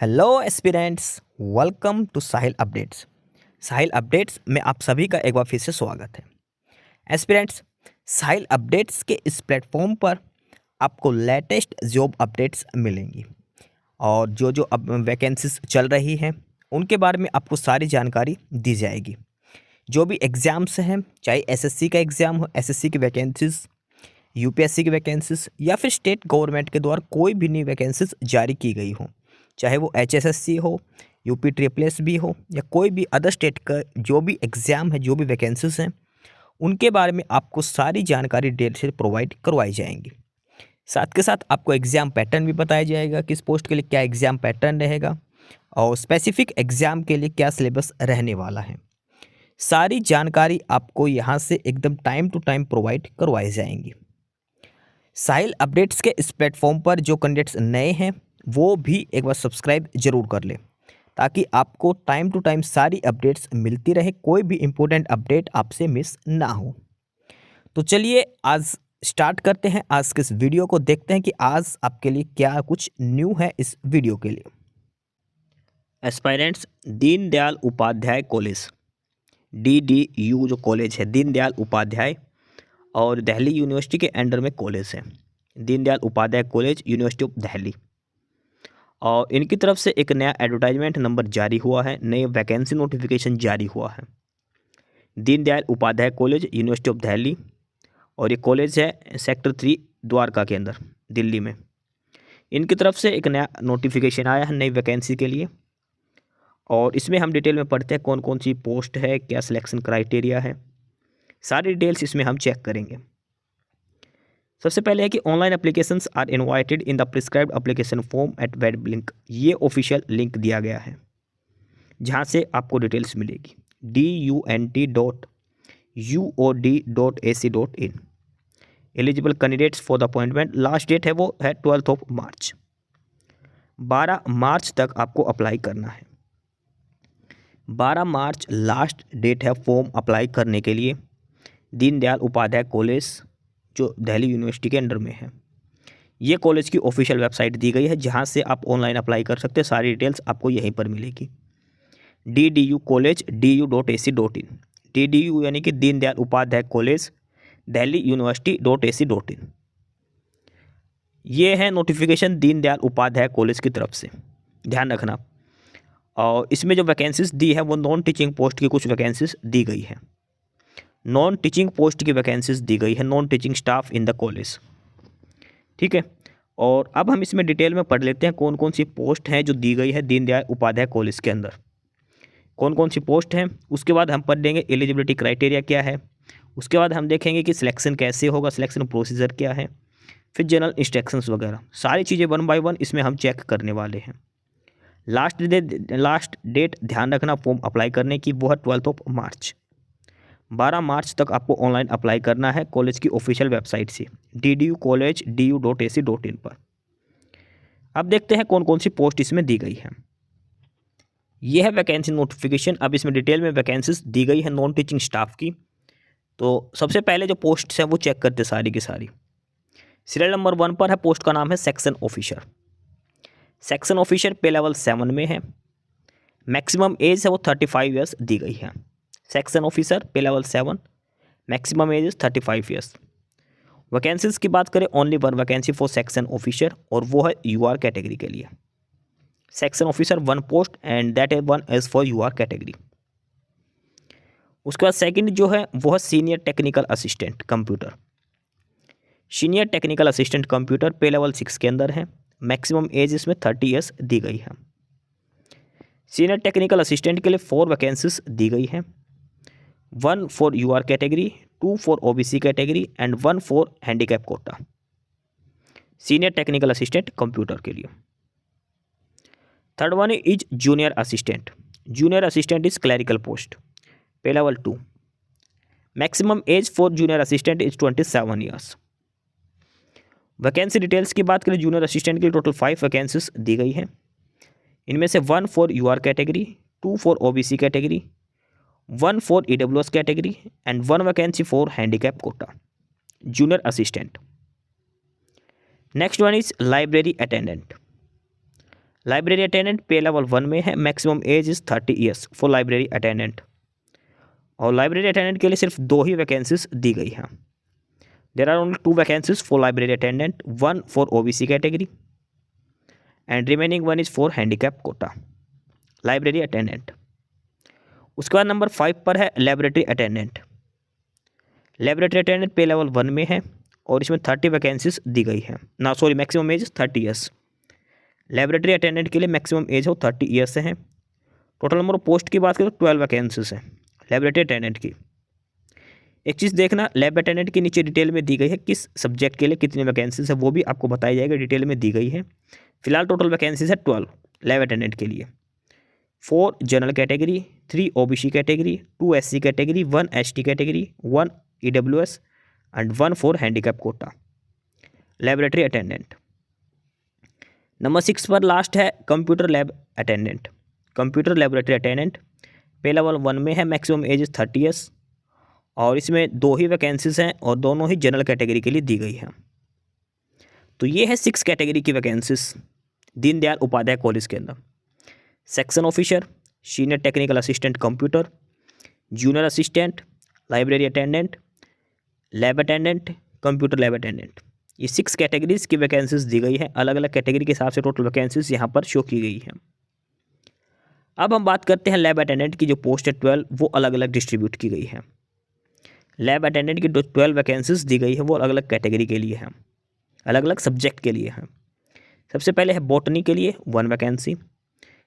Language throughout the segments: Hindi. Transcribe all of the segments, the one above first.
Hello aspirants, welcome to Sahil updates. Sahil updates में आप सभी का एक बार फिर से स्वागत है। एस्पिरेंट्स, साहिल अपडेट्स के इस प्लेटफॉर्म पर आपको लेटेस्ट जॉब अपडेट्स मिलेंगी और जो जो अब वैकेंसीज चल रही हैं उनके बारे में आपको सारी जानकारी दी जाएगी। जो भी एग्ज़ाम्स हैं, चाहे एसएससी का एग्ज़ाम हो, एसएससी की वैकेंसीज, यूपीएससी की वैकेंसीज या फिर स्टेट गवर्नमेंट के द्वारा कोई भी नई वैकेंसीज जारी की गई हो, चाहे वो एचएसएससी हो, यूपी ट्रिपल एस भी हो या कोई भी अदर स्टेट का जो भी एग्ज़ाम है, जो भी वैकेंसीज हैं, उनके बारे में आपको सारी जानकारी डिटेल से प्रोवाइड करवाई जाएंगी। साथ के साथ आपको एग्ज़ाम पैटर्न भी बताया जाएगा, किस पोस्ट के लिए क्या एग्ज़ाम पैटर्न रहेगा और स्पेसिफिक एग्ज़ाम के लिए क्या सिलेबस रहने वाला है। सारी जानकारी आपको यहाँ से एकदम टाइम टू टाइम प्रोवाइड करवाई जाएंगी। साहिल अपडेट्स के इस प्लेटफॉर्म पर जो कैंडिडेट्स नए हैं वो भी एक बार सब्सक्राइब जरूर कर लें ताकि आपको टाइम टू टाइम सारी अपडेट्स मिलती रहे, कोई भी इम्पोर्टेंट अपडेट आपसे मिस ना हो। तो चलिए आज स्टार्ट करते हैं आज के इस वीडियो को, देखते हैं कि आज आपके लिए क्या कुछ न्यू है इस वीडियो के लिए। Aspirants, Deendayal Upadhyaya College, DDU जो कॉलेज है, दीनदयाल उपाध्याय और दिल्ली यूनिवर्सिटी के अंडर में कॉलेज है, Deendayal Upadhyaya College, University of Delhi. और इनकी तरफ से एक नया एडवर्टाइजमेंट नंबर जारी हुआ है, नए वैकेंसी नोटिफिकेशन जारी हुआ है। Deendayal Upadhyaya College, University of Delhi, और ये कॉलेज है सेक्टर 3 द्वारका के अंदर दिल्ली में। इनकी तरफ से एक नया नोटिफिकेशन आया है नई वैकेंसी के लिए और इसमें हम डिटेल में पढ़ते हैं कौन कौन सी पोस्ट है, क्या सिलेक्शन क्राइटेरिया है, सारी डिटेल्स इसमें हम चेक करेंगे। सबसे पहले है कि online applications are invited in the prescribed application form at web link. ये ऑफिशियल लिंक दिया गया है जहाँ से आपको डिटेल्स मिलेगी, dunt.uod.ac.in। Eligible candidates for the appointment, last date है वो है 12 मार्च, 12 मार्च तक आपको अप्लाई करना है। 12 मार्च लास्ट डेट है फॉर्म अप्लाई करने के लिए। दीनदयाल उपाध्याय कॉलेज जो दिल्ली यूनिवर्सिटी के अंडर में है, ये कॉलेज की ऑफिशियल वेबसाइट दी गई है जहाँ से आप ऑनलाइन अप्लाई कर सकते हैं। सारी डिटेल्स आपको यहीं पर मिलेगी, DDU कॉलेज du.ac.in। DDU यानी कि दीनदयाल उपाध्याय कॉलेज दिल्ली यूनिवर्सिटी.ac.in। ये है नोटिफिकेशन दीनदयाल उपाध्याय कॉलेज की तरफ से, ध्यान रखना। और इसमें जो वैकेंसीज दी है वो नॉन टीचिंग पोस्ट की कुछ वैकेंसीज दी गई है, नॉन टीचिंग पोस्ट की वैकेंसीज दी गई है, non teaching staff in the college, ठीक है। और अब हम इसमें डिटेल में पढ़ लेते हैं कौन कौन सी पोस्ट हैं जो दी गई है दीनदयाल उपाध्याय कॉलेज के अंदर, कौन कौन सी पोस्ट हैं। उसके बाद हम पढ़ लेंगे एलिजिबिलिटी क्राइटेरिया क्या है, उसके बाद हम देखेंगे कि सिलेक्शन कैसे होगा, सिलेक्शन प्रोसीजर क्या है, फिर जनरल इंस्ट्रक्शंस वगैरह सारी चीज़ें 1 बाय 1 इसमें हम चेक करने वाले हैं। लास्ट डेट ध्यान रखना फॉर्म अप्लाई करने की, वो है 12 मार्च। 12 मार्च तक आपको ऑनलाइन अप्लाई करना है कॉलेज की ऑफिशियल वेबसाइट से, DDU कॉलेज du.ac.in पर। अब देखते हैं कौन कौन सी पोस्ट इसमें दी गई है। यह है वैकेंसी नोटिफिकेशन। अब इसमें डिटेल में वैकेंसीज दी गई है नॉन टीचिंग स्टाफ की। तो सबसे पहले जो पोस्ट्स हैं वो चेक करते सारी की सारी। सीरियल नंबर 1 पर है, पोस्ट का नाम है सेक्शन ऑफिसर। सेक्शन ऑफिसर पे लेवल 7 में है, मैक्सिमम एज है वो 35 ईयर्स दी गई है। सेक्शन ऑफिसर पे level 7, maximum age is 35 years. Vacancies की बात करें, only 1 vacancy for section officer और वो है UR कैटेगरी के लिए। Section officer 1 post and that is 1 is for UR category. उसके बाद सेकंड जो है वो है senior technical assistant computer. Senior technical assistant computer पे लेवल 6 के अंदर है, मैक्सिमम एज इसमें 30 ईयर्स दी गई है। सीनियर टेक्निकल असिस्टेंट के लिए 4 वैकेंसीज दी गई हैं, 1 for UR category, 2 for OBC category and 1 for handicap quota. Senior technical assistant computer के लिए। Third one is junior assistant. Junior assistant is clerical post, pay level 2, maximum age for junior assistant is 27 years. Vacancy details की बात करें, जूनियर असिस्टेंट के लिए टोटल 5 वैकेंसीज दी गई हैं। इनमें से 1 for UR category, 2 for OBC category, 1 for EWS category and 1 vacancy for handicap quota, junior assistant. Next one is library attendant. Library attendant pay level 1 में है, maximum age is 30 years for library attendant. और लाइब्रेरी अटेंडेंट के लिए सिर्फ 2 ही वैकेंसीज दी गई हैं। There are only 2 vacancies for library attendant, 1 for OBC category and remaining 1 is for handicap quota library attendant. उसके बाद नंबर 5 पर है laboratory attendant. Laboratory attendant pay level 1 में है और इसमें 30 वैकेंसीज दी गई है ना, sorry, maximum age 30 years. Laboratory attendant के लिए मैक्सिमम एज हो 30 ईयर्स से है। टोटल नंबर ऑफ पोस्ट की बात करें तो 12 वैकेंसीज हैं लेबोरेटरी अटेंडेंट की। एक चीज़ देखना, लैब अटेंडेंट के नीचे डिटेल में दी गई है किस सब्जेक्ट के लिए कितनी वैकेंसीज है, वो भी आपको बताई जाएगी, डिटेल में दी गई है। फिलहाल टोटल वैकेंसीज है 12 लैब अटेंडेंट के लिए, 4 general category, 3 OBC category, 2 SC category, 1 ST category, 1 EWS and 1 for handicap quota laboratory attendant. Number 6 पर लास्ट है computer lab attendant. Computer laboratory attendant pay level 1 में है, मैक्सिमम एज 30 ईयर्स और इसमें 2 ही वैकेंसीज हैं और दोनों ही जनरल कैटेगरी के लिए दी गई हैं। तो ये है 6 कैटेगरी की वैकेंसीज दीनदयाल उपाध्याय कॉलेज के अंदर। Section officer, senior technical assistant computer, junior assistant, library attendant, lab attendant, computer lab attendant, ये 6 कैटेगरीज की वैकेंसीज दी गई है। अलग अलग कैटेगरी के हिसाब से टोटल वैकेंसीज यहाँ पर शो की गई हैं। अब हम बात करते हैं लैब अटेंडेंट की जो पोस्ट है 12, वो अलग अलग डिस्ट्रीब्यूट की गई है। लैब अटेंडेंट की जो 12 वैकेंसीज दी गई है वो अलग अलग कैटेगरी के लिए हैं, अलग अलग सब्जेक्ट के लिए हैं। सबसे पहले है बॉटनी के लिए 1 वैकेंसी,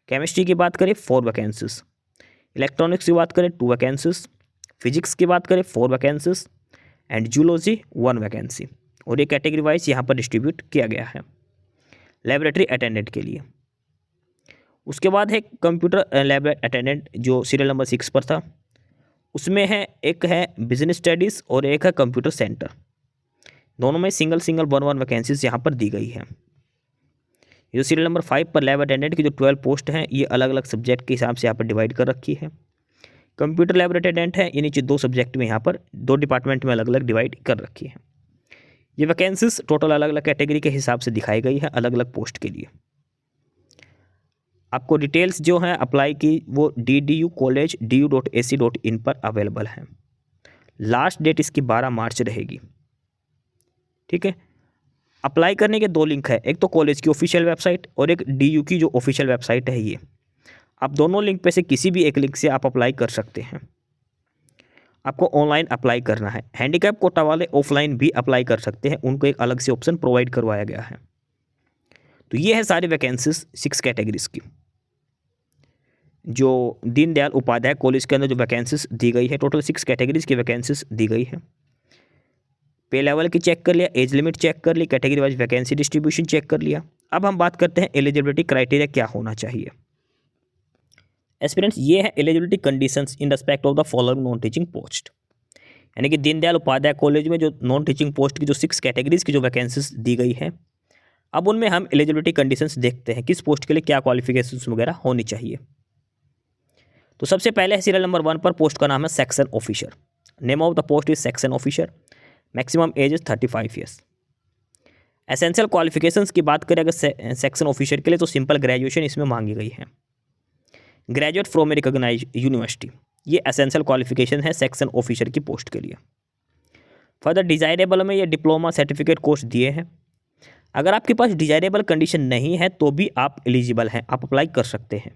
केमिस्ट्री की बात करें 4 वैकेंसीज, इलेक्ट्रॉनिक्स की बात करें 2 वैकेंसीज, फिजिक्स की बात करें 4 वैकेंसीज एंड जूलॉजी 1 वैकेंसी। और ये कैटेगरी वाइज यहाँ पर डिस्ट्रीब्यूट किया गया है लेबोरेटरी अटेंडेंट के लिए। उसके बाद है कंप्यूटर लैब अटेंडेंट जो सीरियल नंबर 6 पर था, उसमें है एक है बिजनेस स्टडीज़ और एक है कंप्यूटर सेंटर। दोनों में सिंगल 1 वैकेंसीज यहाँ पर दी गई हैं। ये सीरियल नंबर 5 पर लैब अटेंडेंट की जो 12 पोस्ट हैं ये अलग अलग सब्जेक्ट के हिसाब से यहाँ पर डिवाइड कर रखी है। कंप्यूटर लैब अटेंडेंट है, ये नीचे 2 सब्जेक्ट में यहाँ पर 2 डिपार्टमेंट में अलग अलग डिवाइड कर रखी है। ये वैकेंसीज टोटल अलग अलग कैटेगरी के हिसाब से दिखाई गई है अलग अलग पोस्ट के लिए। आपको डिटेल्स जो हैं अप्लाई की वो ddu.college.du.ac.in पर अवेलेबल हैं। लास्ट डेट इसकी 12 मार्च रहेगी। ठीक है, अप्लाई करने के 2 लिंक है, एक तो कॉलेज की ऑफिशियल वेबसाइट और एक DU की जो ऑफिशियल वेबसाइट है ये। आप दोनों लिंक पे से किसी भी एक लिंक से आप अप्लाई कर सकते हैं। आपको ऑनलाइन अप्लाई करना है। हैंडीकैप कोटा वाले ऑफलाइन भी अप्लाई कर सकते हैं, उनको एक अलग से ऑप्शन प्रोवाइड करवाया गया है। तो ये है सारी वैकेंसीज 6 कैटेगरीज की जो दीनदयाल उपाध्याय कॉलेज के अंदर जो वैकेंसीज दी गई है। टोटल 6 कैटेगरीज की वैकेंसीज दी गई है। पे लेवल की चेक कर लिया, एज लिमिट चेक कर ली, category wise vacancy distribution check कर लिया। अब हम बात करते हैं एलिजिबिलिटी क्राइटेरिया क्या होना चाहिए। एस्पिरेंट्स, ये है eligibility conditions in respect of the following non teaching post. यानी कि दीनदयाल उपाध्याय कॉलेज में जो नॉन टीचिंग पोस्ट की जो 6 कैटेगरीज की जो वैकेंसीज दी गई है, अब उनमें हम एलिजिबिलिटी कंडीशंस देखते हैं किस पोस्ट के लिए क्या क्वालिफिकेशंस वगैरह होनी चाहिए। तो सबसे पहले है सीरियल नंबर 1 पर पोस्ट का नाम है section officer. Name of the post is section officer, maximum age is 35 years. Essential qualifications की बात करें अगर सेक्शन ऑफिसर के लिए तो सिंपल ग्रेजुएशन इसमें मांगी गई है, graduate from a recognised university, ये एसेंशियल क्वालिफिकेशन है सेक्शन ऑफिसर की पोस्ट के लिए। फर्दर डिजायरेबल में ये डिप्लोमा सर्टिफिकेट कोर्स दिए हैं। अगर आपके पास डिजायरेबल कंडीशन नहीं है तो भी आप एलिजिबल हैं, आप अप्लाई कर सकते हैं।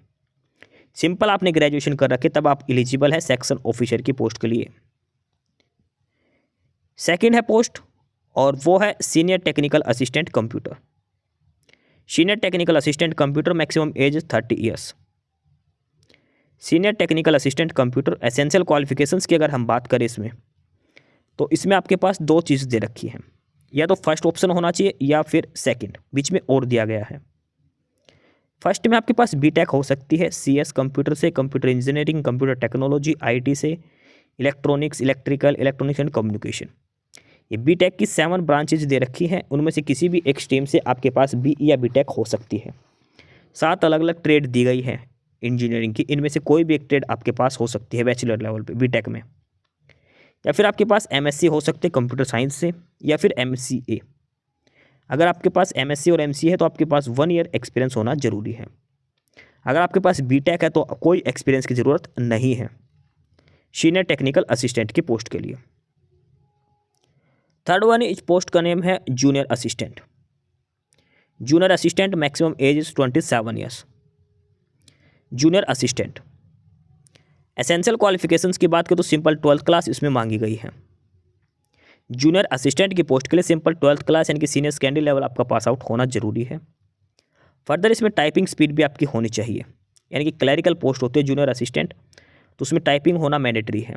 सिंपल आपने ग्रेजुएशन कर रखे तब आप एलिजिबल है सेक्शन ऑफिसर की पोस्ट के लिए। सेकंड है पोस्ट और वो है senior technical assistant computer. Senior technical assistant computer maximum age 30 years. Senior technical assistant computer essential qualifications की अगर हम बात करें इसमें तो इसमें आपके पास 2 चीज़ दे रखी हैं, या तो फर्स्ट ऑप्शन होना चाहिए या फिर सेकंड, बीच में और दिया गया है। फर्स्ट में आपके पास बीटेक हो सकती है CS कंप्यूटर से, computer engineering, computer technology, IT से, electronics, electrical, electronics and communication. ये बीटेक की 7 ब्रांचेज दे रखी हैं, उनमें से किसी भी एक स्ट्रीम से आपके पास BE या बीटेक हो सकती है। 7 अलग अलग ट्रेड दी गई है इंजीनियरिंग की, इनमें से कोई भी एक ट्रेड आपके पास हो सकती है बैचलर लेवल पे बीटेक में, या फिर आपके पास MSc हो सकते हैं कंप्यूटर साइंस से, या फिर MCA। अगर आपके पास MSc और MCA है तो आपके पास 1 ईयर एक्सपीरियंस होना जरूरी है। अगर आपके पास BTech है तो कोई एक्सपीरियंस की ज़रूरत नहीं है सीनियर टेक्निकल असिस्टेंट की पोस्ट के लिए। थर्ड वन इस पोस्ट का नेम है junior assistant. Junior assistant maximum age is 27 years. Junior assistant essential qualifications की बात करें तो सिंपल 12th क्लास इसमें मांगी गई है। जूनियर असिस्टेंट की पोस्ट के लिए सिंपल 12th क्लास यानी कि सीनियर सेकेंडरी लेवल आपका पास आउट होना जरूरी है। फर्दर इसमें टाइपिंग स्पीड भी आपकी होनी चाहिए, यानी कि क्लरिकल पोस्ट होती है जूनियर असिस्टेंट, तो उसमें टाइपिंग होना मैंडेटरी है।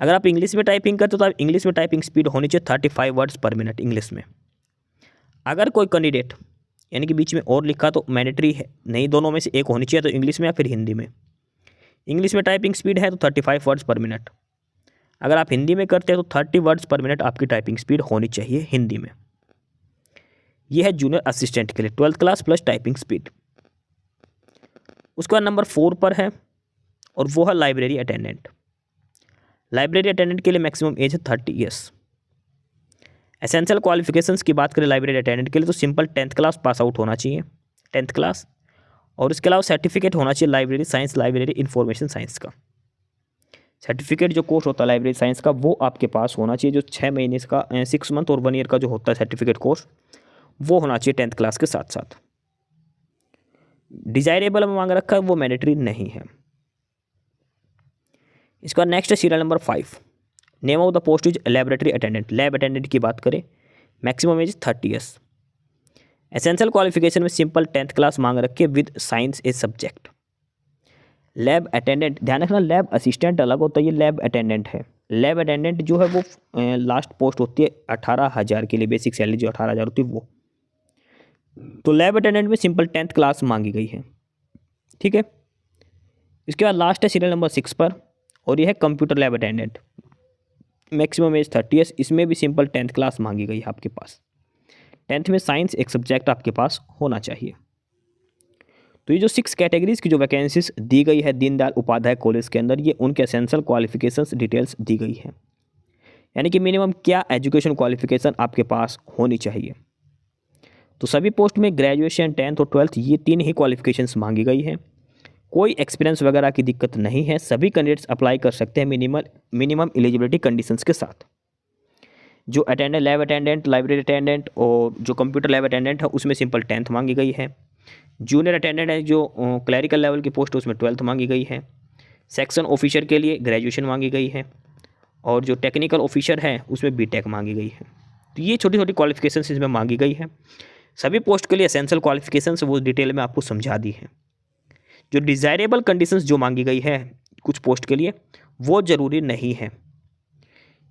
अगर आप इंग्लिश में टाइपिंग करते हो तो आप इंग्लिश में टाइपिंग स्पीड होनी चाहिए 35 वर्ड्स पर मिनट इंग्लिश में। अगर कोई कैंडिडेट यानी कि बीच में और लिखा तो मैंडेटरी है नहीं, दोनों में से एक होनी चाहिए, तो इंग्लिश में या फिर हिंदी में। इंग्लिश में टाइपिंग स्पीड है तो 35 वर्ड्स पर मिनट। अगर आप हिंदी में करते हैं तो 30 वर्ड्स पर मिनट आपकी टाइपिंग स्पीड होनी चाहिए हिंदी में। यह है जूनियर असिस्टेंट के लिए 12th class plus typing speed. उसके बाद नंबर 4 पर है और वो है लाइब्रेरी अटेंडेंट। लाइब्रेरी अटेंडेंट के लिए मैक्सिमम एज है 30 ईयर्स। एसेंशियल क्वालिफिकेशंस की बात करें लाइब्रेरी अटेंडेंट के लिए तो simple 10th class pass out होना चाहिए, 10th क्लास, और इसके अलावा सर्टिफिकेट होना चाहिए library science, library information science का सर्टिफिकेट। जो कोर्स होता है लाइब्रेरी साइंस का वो आपके पास होना चाहिए, जो 6 महीने का 6 मंथ और 1 ईयर का जो होता है सर्टिफिकेट कोर्स वो होना चाहिए 10th क्लास के साथ साथ। डिजायरेबल में मांग रखा है, वो मैंडेटरी नहीं है। इसका नेक्स्ट है serial number 5। Name of the post is laboratory attendant. Lab attendant की बात करें maximum age 30 years. Essential qualification में सिंपल 10th क्लास मांग रखे with science a subject. Lab attendant, ध्यान रखना लैब असिस्टेंट अलग होता है, ये लैब अटेंडेंट है। लैब अटेंडेंट जो है वो लास्ट पोस्ट होती है 18,000 के लिए, बेसिक सैलरी जो 18,000 होती है वो। तो लैब अटेंडेंट में सिंपल 10th क्लास मांगी गई है, ठीक है। इसके बाद लास्ट है सीरियल नंबर 6 पर और ये है computer lab attendant. Maximum age 30 years. इसमें भी सिंपल 10th क्लास मांगी गई है आपके पास। 10th में साइंस एक सब्जेक्ट आपके पास होना चाहिए। तो ये जो 6 कैटेगरीज की जो वैकेंसीज दी गई है दीनदयाल उपाध्याय कॉलेज के अंदर, ये उनके एसेंशियल क्वालिफिकेशंस डिटेल्स दी गई है, यानी कि मिनिमम क्या एजुकेशन क्वालिफिकेशन आपके पास होनी चाहिए। तो सभी पोस्ट में ग्रेजुएशन, 10th और 12th ये 3 ही क्वालिफिकेशंस मांगी गई है। कोई एक्सपीरियंस वगैरह की दिक्कत नहीं है, सभी कैंडिडेट्स अप्लाई कर सकते हैं मिनिमम एलिजिबिलिटी कंडीशंस के साथ। जो attendant, lab attendant, library attendant और जो कंप्यूटर लैब अटेंडेंट है उसमें सिंपल 10th मांगी गई है। जूनियर अटेंडेंट है जो क्लरिकल लेवल की पोस्ट है उसमें 12th मांगी गई है। सेक्शन ऑफिसर के लिए ग्रेजुएशन मांगी गई है और जो टेक्निकल ऑफिसर है उसमें BTech मांगी गई है। तो ये छोटी छोटी क्वालिफिकेशंस इसमें मांगी गई है। सभी पोस्ट के लिए एसेंशियल क्वालिफिकेशंस वो डिटेल में आपको समझा दी है। जो डिज़ायरेबल कंडीशंस जो मांगी गई है कुछ पोस्ट के लिए वो ज़रूरी नहीं है।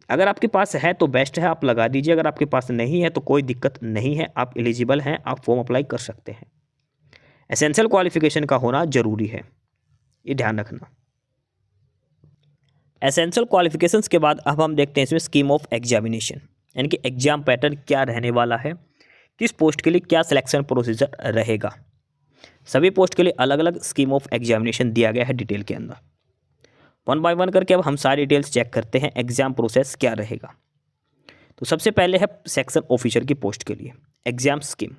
अगर आपके पास है तो बेस्ट है, आप लगा दीजिए। अगर आपके पास नहीं है तो कोई दिक्कत नहीं है, आप एलिजिबल हैं, आप फॉर्म अप्लाई कर सकते हैं। एसेंशियल क्वालिफिकेशन का होना जरूरी है, ये ध्यान रखना। एसेंशियल क्वालिफिकेशंस के बाद अब हम देखते हैं इसमें स्कीम ऑफ एग्जामिनेशन, यानी कि एग्जाम पैटर्न क्या रहने वाला है, किस पोस्ट के लिए क्या सिलेक्शन प्रोसीजर रहेगा। सभी पोस्ट के लिए अलग अलग स्कीम ऑफ एग्जामिनेशन दिया गया है डिटेल के अंदर। 1 बाय 1 करके अब हम सारी डिटेल्स चेक करते हैं एग्जाम प्रोसेस क्या रहेगा। तो सबसे पहले है सेक्शन ऑफिसर की पोस्ट के लिए एग्जाम स्कीम।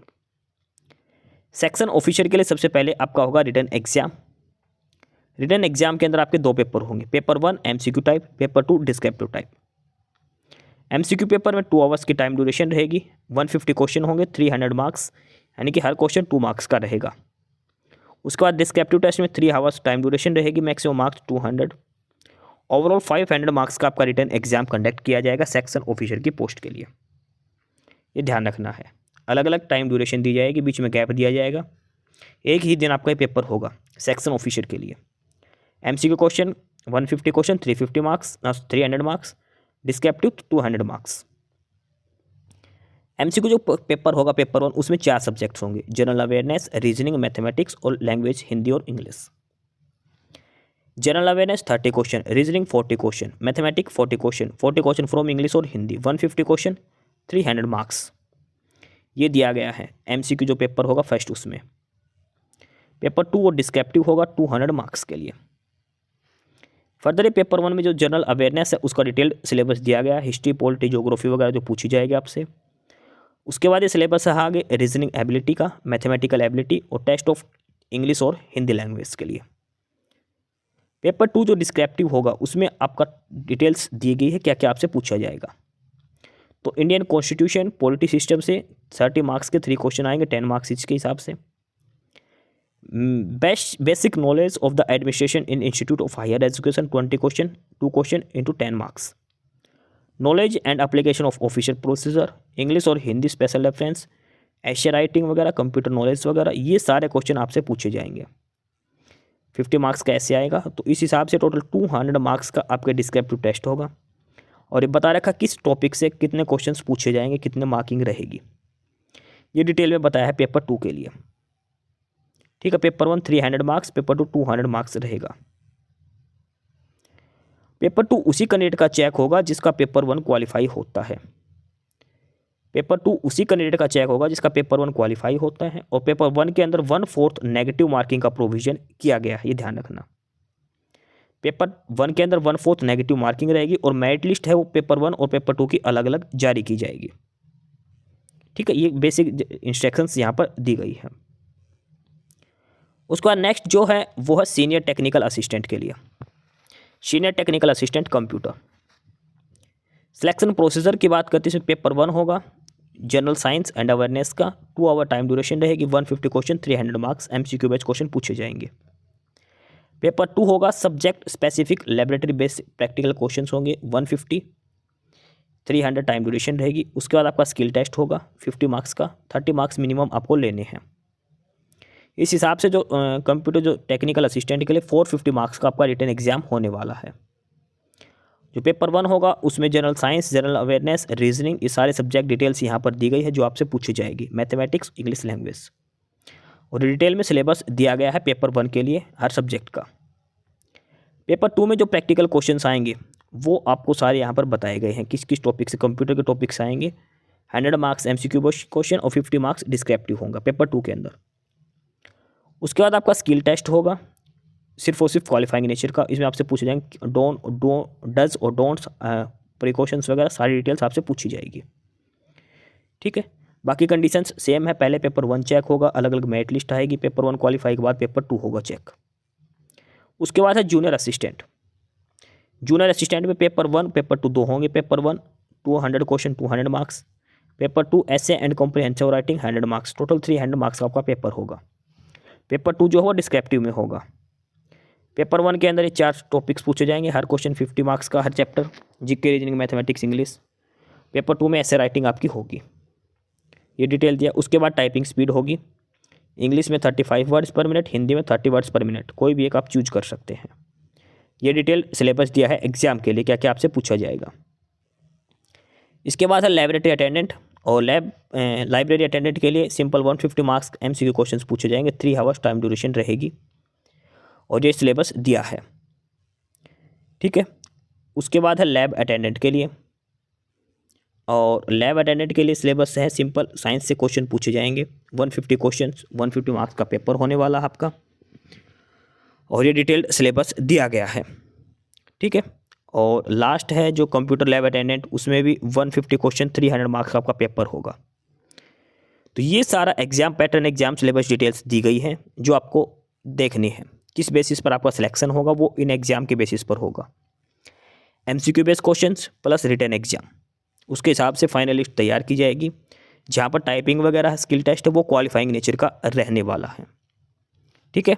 सेक्शन ऑफिसर के लिए सबसे पहले आपका होगा रिटन एग्जाम। रिटन एग्जाम के अंदर आपके 2 पेपर होंगे, paper 1 MCQ type, paper 2 descriptive type. MCQ paper में 2 आवर्स की टाइम ड्यूरेशन रहेगी, 150 क्वेश्चन होंगे, 300 मार्क्स, यानी कि हर क्वेश्चन 2 मार्क्स का रहेगा। उसके बाद डिस्क्रिप्टिव टेस्ट में 3 आवर्स टाइम ड्यूरेशन रहेगी, मैक्सिमम मार्क्स 200। ओवरऑल 500 मार्क्स का आपका रिटन एग्जाम कंडक्ट किया जाएगा सेक्शन ऑफिसर की पोस्ट के लिए, ये ध्यान रखना है। अलग अलग टाइम ड्यूरेशन दी जाएगी, बीच में गैप दिया जाएगा। एक ही दिन आपका ये पेपर होगा सेक्शन ऑफिसर के लिए। MCQ question 150 question, 350 marks, 300 marks, descriptive 200 marks. MCQ जो पेपर होगा पेपर 1 उसमें 4 सब्जेक्ट्स होंगे, जनरल अवेयरनेस, रीजनिंग, मैथमेटिक्स और लैंग्वेज हिंदी और English. General awareness 30 question, reasoning 40 question, mathematics 40 question, 40 question from English और हिंदी, 150 क्वेश्चन, 300 मार्क्स। ये दिया गया है MCQ जो पेपर होगा फर्स्ट उसमें। पेपर 2 और डिस्क्रिप्टिव होगा 200 मार्क्स के लिए। फर्दर ये पेपर 1 में जो जनरल अवेयरनेस है उसका डिटेल्ड सिलेबस दिया गया है, हिस्ट्री, पॉलिटी, ज्योग्राफी वगैरह जो पूछी जाएगी आपसे। उसके बाद ये सिलेबस है आगे रीजनिंग एबिलिटी का, मैथमेटिकल एबिलिटी और टेस्ट ऑफ इंग्लिश और हिंदी लैंग्वेज के लिए। पेपर 2 जो डिस्क्रिप्टिव होगा उसमें आपका डिटेल्स दी गई है क्या क्या आपसे पूछा जाएगा। तो इंडियन कॉन्स्टिट्यूशन पॉलिटी सिस्टम से 30 मार्क्स के 3 क्वेश्चन आएंगे, 10 मार्क्स इसके हिसाब से। Basic knowledge of the administration in institute of higher education 20 question, 2 question into 10 marks. Knowledge and application of official procedure, English और Hindi special reference, essay writing वगैरह, कंप्यूटर नॉलेज वगैरह, ये सारे क्वेश्चन आपसे पूछे जाएंगे। 50 मार्क्स का ऐसे आएगा। तो इस हिसाब से टोटल 200 मार्क्स का आपका डिस्क्रिप्टिव टेस्ट होगा। और ये बता रखा किस टॉपिक से कितने क्वेश्चंस पूछे जाएंगे, कितने मार्किंग रहेगी, ये डिटेल में बताया है पेपर 2 के लिए। ठीक है, पेपर 1 300 मार्क्स, पेपर 2 200 मार्क्स रहेगा। पेपर 2 उसी कैंडिडेट का चेक होगा जिसका पेपर 1 क्वालिफाई होता है। पेपर 2 उसी कैंडिडेट का चेक होगा जिसका पेपर 1 क्वालिफाई होता है। और पेपर 1 के अंदर 1/4 नेगेटिव मार्किंग का प्रोविजन किया गया है, ये ध्यान रखना। पेपर 1 के अंदर 1/4 नेगेटिव मार्किंग रहेगी और मेरिट लिस्ट है वो पेपर 1 और पेपर 2 की अलग अलग जारी की जाएगी। ठीक है, ये बेसिक इंस्ट्रक्शंस यहाँ पर दी गई है। उसके बाद नेक्स्ट जो है वो है सीनियर टेक्निकल असिस्टेंट के लिए। Senior technical assistant computer selection procedure की बात करते हैं, पेपर 1 होगा जनरल साइंस एंड अवेयरनेस का, 2 आवर टाइम ड्यूरेशन रहेगी, 150 question, 300 marks, MCQ based question पूछे जाएंगे। पेपर 2 होगा subject specific laboratory based practical questions होंगे, 150, 300 टाइम ड्यूरेशन रहेगी। उसके बाद आपका स्किल टेस्ट होगा 50 मार्क्स का, 30 मार्क्स मिनिमम आपको लेने हैं। इस हिसाब से जो कंप्यूटर जो टेक्निकल असिस्टेंट के लिए 450 मार्क्स का आपका रिटन एग्जाम होने वाला है। जो पेपर 1 होगा उसमें general science, general awareness, reasoning, ये सारे सब्जेक्ट डिटेल्स यहाँ पर दी गई है जो आपसे पूछी जाएगी, मैथमेटिक्स, इंग्लिश लैंग्वेज। और डिटेल में सिलेबस दिया गया है पेपर 1 के लिए हर सब्जेक्ट का। पेपर 2 में जो प्रैक्टिकल क्वेश्चंस आएंगे वो आपको सारे यहाँ पर बताए गए हैं किस किस टॉपिक से, कंप्यूटर के टॉपिक से आएंगे। 100 मार्क्स MCQ क्वेश्चन और 50 मार्क्स डिस्क्रिप्टिव होगा पेपर 2 के अंदर। उसके बाद आपका स्किल टेस्ट होगा सिर्फ और सिर्फ क्वालिफाइंग नेचर का। इसमें आपसे पूछे जाएंगे डज और डोंट्स, प्रिकॉशंस वगैरह सारी डिटेल्स आपसे पूछी जाएगी। ठीक है, बाकी कंडीशंस सेम है। पहले पेपर 1 चेक होगा, अलग अलग मेरिट लिस्ट आएगी, पेपर 1 क्वालिफाई के बाद पेपर 2 होगा चेक। उसके बाद है जूनियर असिस्टेंट। जूनियर असिस्टेंट में पेपर 1 पेपर 2 दो होंगे। Paper 1 200 question, 200 marks. पेपर 2 ऐसे and comprehensive writing 100 marks, total 300 marks का आपका पेपर होगा। पेपर 2 जो होगा डिस्क्रिप्टिव में होगा। पेपर 1 के अंदर ये 4 टॉपिक्स पूछे जाएंगे, हर क्वेश्चन 50 मार्क्स का, हर chapter, GK, reasoning, mathematics, English. Paper 2 में ऐसे राइटिंग आपकी होगी, ये डिटेल दिया। उसके बाद टाइपिंग स्पीड होगी, इंग्लिश में 35 वर्ड्स पर मिनट, हिंदी में 30 वर्ड्स पर मिनट, कोई भी एक आप चूज कर सकते हैं। ये डिटेल सिलेबस दिया है एग्जाम के लिए क्या क्या आपसे पूछा जाएगा। इसके बाद है लाइब्रेरी अटेंडेंट। और लाइब्रेरी अटेंडेंट के लिए सिंपल 150 मार्क्स MCQ क्वेश्चंस पूछे जाएंगे, 3 आवर्स टाइम ड्यूरेशन रहेगी और ये सिलेबस दिया है। ठीक है, उसके बाद है लैब अटेंडेंट के लिए। और लैब अटेंडेंट के लिए सिलेबस है सिंपल, साइंस से क्वेश्चन पूछे जाएंगे, 150 क्वेश्चन, 150 मार्क्स का पेपर होने वाला है आपका। और ये डिटेल्ड सिलेबस दिया गया है। ठीक है, और लास्ट है जो कंप्यूटर लैब अटेंडेंट, उसमें भी 150 क्वेश्चन, 300 मार्क्स का आपका पेपर होगा। तो ये सारा exam pattern, exam syllabus details दी गई हैं जो आपको देखनी है। किस बेसिस पर आपका सिलेक्शन होगा वो इन एग्जाम के बेसिस पर होगा, MCQ based questions plus written exam. उसके हिसाब से फाइनल लिस्ट तैयार की जाएगी, जहाँ पर टाइपिंग वगैरह स्किल टेस्ट है वो क्वालिफाइंग नेचर का रहने वाला है। ठीक है,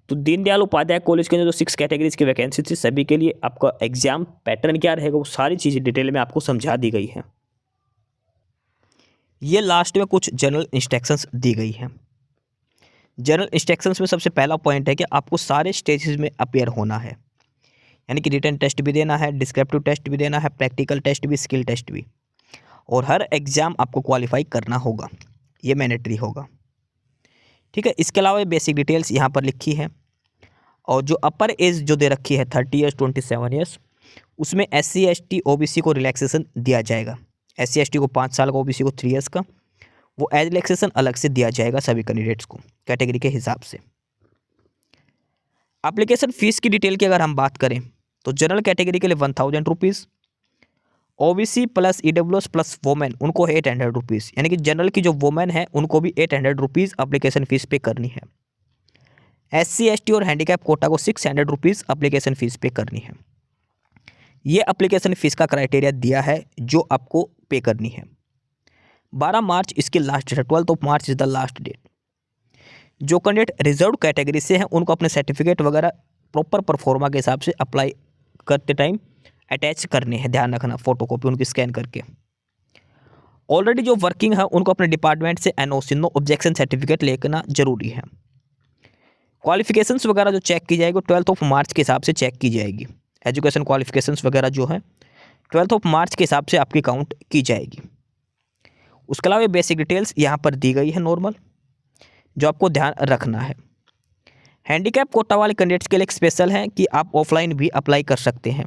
तो दीनदयाल उपाध्याय कॉलेज के अंदर जो 6 कैटेगरीज की वैकेंसी थी सभी के लिए आपका एग्जाम पैटर्न क्या रहेगा वो सारी चीज़ें डिटेल में आपको समझा दी गई हैं। ये लास्ट में कुछ जनरल इंस्ट्रक्शंस दी गई हैं। जनरल इंस्ट्रक्शंस में सबसे पहला पॉइंट है कि आपको सारे स्टेजेस में अपेयर होना है, यानी कि रिटन टेस्ट भी देना है, डिस्क्रिप्टिव टेस्ट भी देना है, प्रैक्टिकल टेस्ट भी, स्किल टेस्ट भी, और हर एग्ज़ाम आपको क्वालिफाई करना होगा, ये मैंडेटरी होगा। ठीक है, इसके अलावा बेसिक डिटेल्स यहाँ पर लिखी है। और जो अपर एज जो दे रखी है 30 ईयर्स 27 ईयर्स, उसमें SC ST OBC को रिलैक्सेशन दिया जाएगा। SC ST को 5 साल का, OBC को 3 ईयर्स का, वो एज रिलैक्सेशन अलग से दिया जाएगा सभी कैंडिडेट्स को कैटेगरी के हिसाब से। एप्लीकेशन फ़ीस की डिटेल की अगर हम बात करें तो जनरल कैटेगरी के लिए 1000 rupees, OBC plus EWS plus women उनको है 800 रुपीज़, यानी कि जनरल की जो वोमेन है उनको भी 800 रुपीज़ अप्लीकेशन फ़ीस पे करनी है। SC ST और हैंडीकैप कोटा को 600 रुपीज़ अप्लीकेशन फ़ीस पे करनी है। ये अप्लीकेशन फ़ीस का क्राइटेरिया दिया है जो आपको पे करनी है। 12 मार्च इसकी लास्ट डेट है, 12 of March is the last date. जो कैंडिडेट रिजर्व कैटेगरी से हैं उनको अपने सर्टिफिकेट वगैरह प्रॉपर परफॉर्मा के हिसाब से अप्लाई करते टाइम अटैच करने हैं, ध्यान रखना, फोटोकॉपी उनकी स्कैन करके। ऑलरेडी जो वर्किंग है उनको अपने डिपार्टमेंट से NOC नो ऑब्जेक्शन सर्टिफिकेट लेना जरूरी है। क्वालिफिकेशंस वगैरह जो चेक की जाएगी 12 ऑफ मार्च के हिसाब से चेक की जाएगी। एजुकेशन क्वालिफिकेशंस वगैरह जो है 12 ऑफ मार्च के हिसाब से आपकी काउंट की जाएगी। उसके अलावा बेसिक डिटेल्स यहाँ पर दी गई है नॉर्मल, जो आपको ध्यान रखना है। हैंडीकैप कोटा वाले कैंडिडेट्स के लिए एक स्पेशल है कि आप ऑफलाइन भी अप्लाई कर सकते हैं।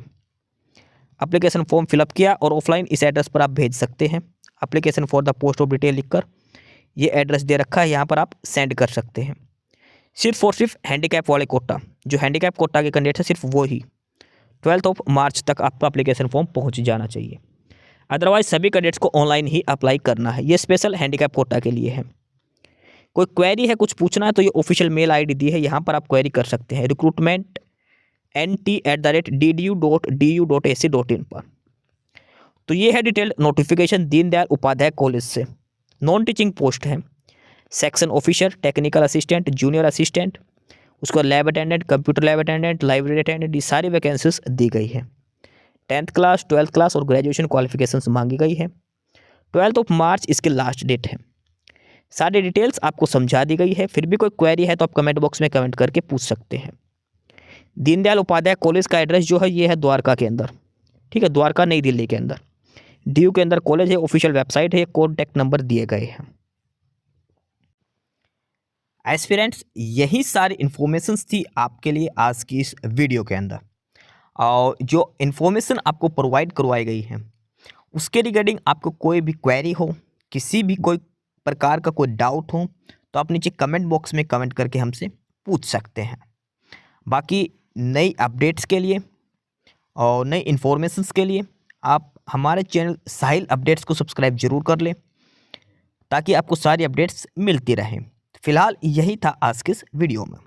एप्लीकेशन फॉर्म फिलअप किया और ऑफलाइन इस एड्रेस पर आप भेज सकते हैं। Application for the post of detail लिखकर ये एड्रेस दे रखा है, यहाँ पर आप सेंड कर सकते हैं। सिर्फ और सिर्फ हैंडीकैप वाले कोटा, जो हैंडीकैप कोटा के कैंडिडेट है सिर्फ वो ही 12 ऑफ मार्च तक आपका एप्लीकेशन फॉर्म पहुँच जाना चाहिए। अदरवाइज सभी कैंडिडेट्स को ऑनलाइन ही अप्लाई करना है। ये स्पेशल हैंडीकैप कोटा के लिए है। कोई क्वेरी है, कुछ पूछना है तो ये ऑफिशियल मेल ID दी है, यहाँ पर आप क्वेरी कर सकते हैं recruitment@du.du.ac.in पर। तो ये है detailed notification Deendayal Upadhyaya college से। नॉन टीचिंग पोस्ट है, section officer, technical assistant, junior assistant, उसको lab attendant, computer lab attendant, library attendant, ये सारी वैकेंसीज दी गई है। 10th क्लास, 12th क्लास और ग्रेजुएशन क्वालिफिकेशंस मांगी गई है। 12 ऑफ मार्च इसकी लास्ट डेट है। सारी डिटेल्स आपको समझा दी गई है। फिर भी कोई क्वेरी है तो आप कमेंट बॉक्स में कमेंट करके पूछ सकते हैं। दीनदयाल उपाध्याय कॉलेज का एड्रेस जो है ये है द्वारका के अंदर, ठीक है, द्वारका नई दिल्ली के अंदर DU के अंदर कॉलेज है। ऑफिशियल वेबसाइट है, कॉन्टैक्ट नंबर दिए गए हैं। एस्पिरेंट्स, यही सारी इन्फॉर्मेशंस थी आपके लिए आज की इस वीडियो के अंदर। और जो इन्फॉर्मेशन आपको प्रोवाइड करवाई गई है उसके रिगार्डिंग आपको कोई भी क्वेरी हो, किसी भी कोई प्रकार का कोई डाउट हो तो आप नीचे कमेंट बॉक्स में कमेंट करके हमसे पूछ सकते हैं। बाकी नई अपडेट्स के लिए और नई इन्फॉर्मेशंस के लिए आप हमारे चैनल साहिल अपडेट्स को सब्सक्राइब जरूर कर लें ताकि आपको सारी अपडेट्स मिलती रहें। फिलहाल यही था आज के इस वीडियो में।